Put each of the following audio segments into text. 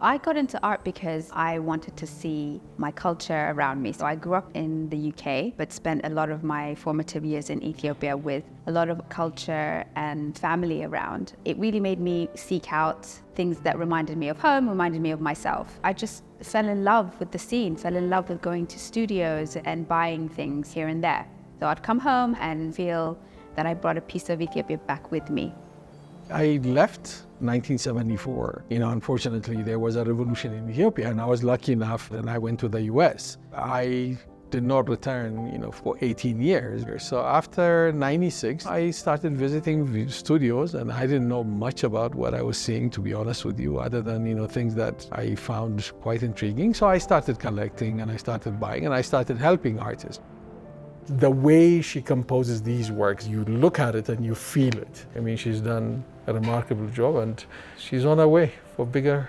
I got into art because I wanted to see my culture around me. So I grew up in the UK, but spent a lot of my formative years in Ethiopia with a lot of culture and family around. It really made me seek out things that reminded me of home, reminded me of myself. I just fell in love with the scene, fell in love with going to studios and buying things here and there. So I'd come home and feel that I brought a piece of Ethiopia back with me. I left 1974. Unfortunately, there was a revolution in Ethiopia, and I was lucky enough that I went to the US. I did not return, for 18 years. So after 96, I started visiting studios, and I didn't know much about what I was seeing, to be honest with you, other than, things that I found quite intriguing. So I started collecting, and I started buying, and I started helping artists. The way she composes these works, you look at it and you feel it. She's done a remarkable job, and she's on her way for bigger,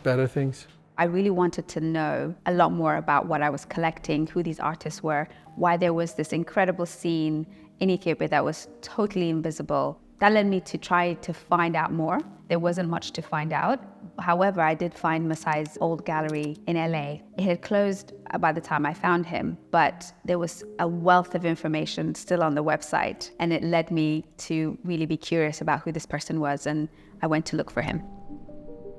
better things. I really wanted to know a lot more about what I was collecting, who these artists were, why there was this incredible scene in Ethiopia that was totally invisible. That led me to try to find out more. There wasn't much to find out. However, I did find Mesai's old gallery in LA. It had closed by the time I found him, but there was a wealth of information still on the website, and it led me to really be curious about who this person was, and I went to look for him.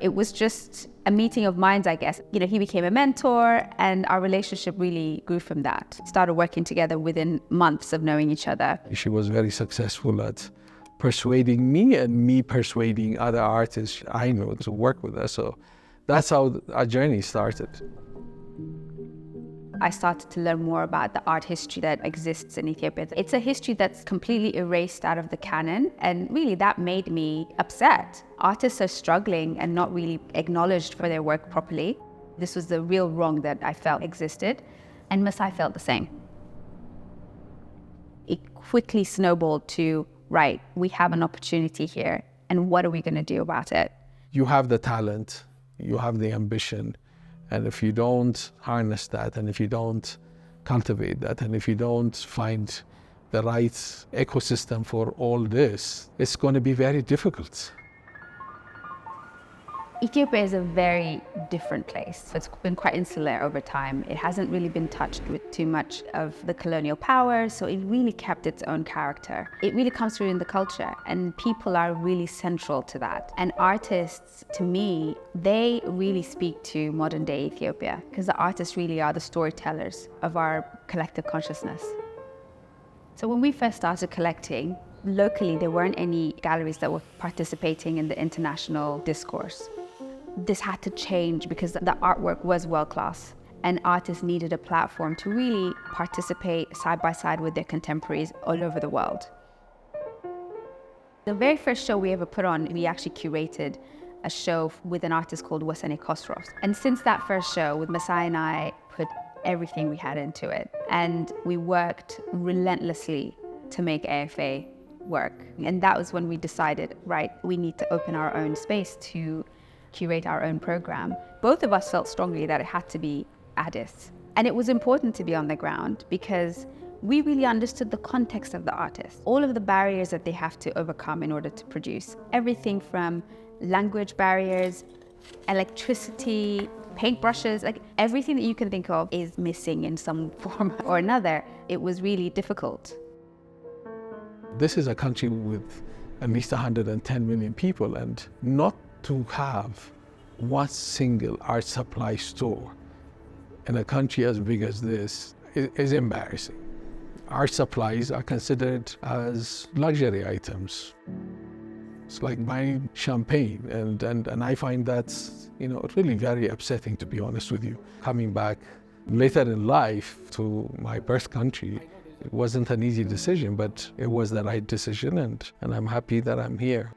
It was just a meeting of minds, I guess. He became a mentor, and our relationship really grew from that. Started working together within months of knowing each other. She was very successful at persuading me and me persuading other artists I know to work with us. So that's how our journey started. I started to learn more about the art history that exists in Ethiopia. It's a history that's completely erased out of the canon, and really that made me upset. Artists are struggling and not really acknowledged for their work properly. This was the real wrong that I felt existed, and Mesai felt the same. It quickly snowballed to, right, we have an opportunity here, and what are we going to do about it? You have the talent, you have the ambition, and if you don't harness that, and if you don't cultivate that, and if you don't find the right ecosystem for all this, it's going to be very difficult. Ethiopia is a very different place. It's been quite insular over time. It hasn't really been touched with too much of the colonial power, so it really kept its own character. It really comes through in the culture, and people are really central to that. And artists, to me, they really speak to modern day Ethiopia, because the artists really are the storytellers of our collective consciousness. So when we first started collecting, locally there weren't any galleries that were participating in the international discourse. This had to change because the artwork was world-class, and artists needed a platform to really participate side by side with their contemporaries all over the world. The very first show we ever put on, we actually curated a show with an artist called Wasene Khosros. And since that first show, with Mesai and I put everything we had into it, and we worked relentlessly to make AFA work. And that was when we decided, right, we need to open our own space to curate our own program. Both of us felt strongly that it had to be Addis. And it was important to be on the ground because we really understood the context of the artist, all of the barriers that they have to overcome in order to produce. Everything from language barriers, electricity, paintbrushes, like everything that you can think of is missing in some form or another. It was really difficult. This is a country with at least 110 million people, and not to have one single art supply store in a country as big as this is embarrassing. Art supplies are considered as luxury items. It's like buying champagne, and I find that's really very upsetting, to be honest with you. Coming back later in life to my birth country, it wasn't an easy decision, but it was the right decision, and I'm happy that I'm here.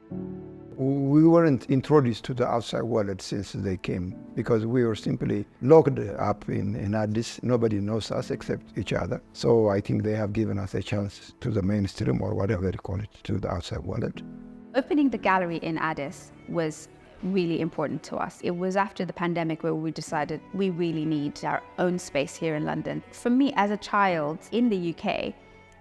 We weren't introduced to the outside world since they came, because we were simply locked up in Addis. Nobody knows us except each other. So I think they have given us a chance to the mainstream, or whatever they call it, to the outside world. Opening the gallery in Addis was really important to us. It was after the pandemic where we decided we really need our own space here in London. For me, as a child in the UK,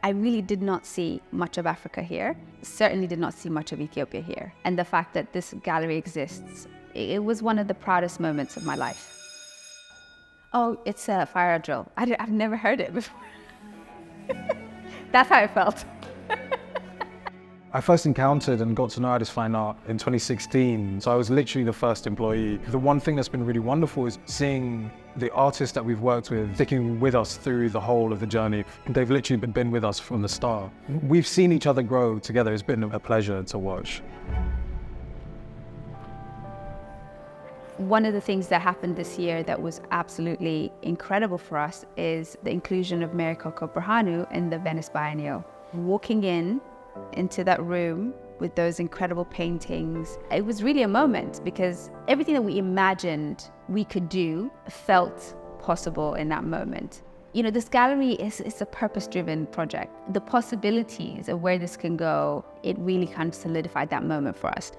I really did not see much of Africa here, certainly did not see much of Ethiopia here. And the fact that this gallery exists It was one of the proudest moments of my life. Oh, it's a fire drill. I've never heard it before. That's how I felt. I first encountered and got to know Addis Fine Art in 2016, so I was literally the first employee. The one thing that's been really wonderful is seeing the artists that we've worked with sticking with us through the whole of the journey. They've literally been with us from the start. We've seen each other grow together. It's been a pleasure to watch. One of the things that happened this year that was absolutely incredible for us is the inclusion of Mary Coco Berhanu in the Venice Biennial. Walking into that room with those incredible paintings, it was really a moment because everything that we imagined we could do felt possible in that moment. You know, this gallery is a purpose-driven project. The possibilities of where this can go, it really kind of solidified that moment for us.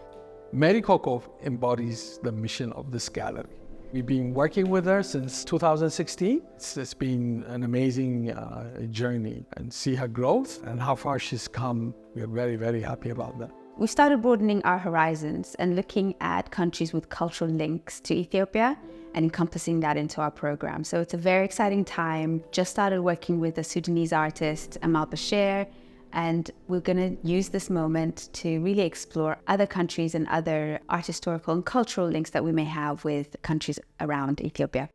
Mary Coco embodies the mission of this gallery. We've been working with her since 2016. It's been an amazing journey, and see her growth and how far she's come. We're very, very happy about that. We started broadening our horizons and looking at countries with cultural links to Ethiopia and encompassing that into our program. So it's a very exciting time. Just started working with a Sudanese artist, Amal Bashir, and we're going to use this moment to really explore other countries and other art historical and cultural links that we may have with countries around Ethiopia.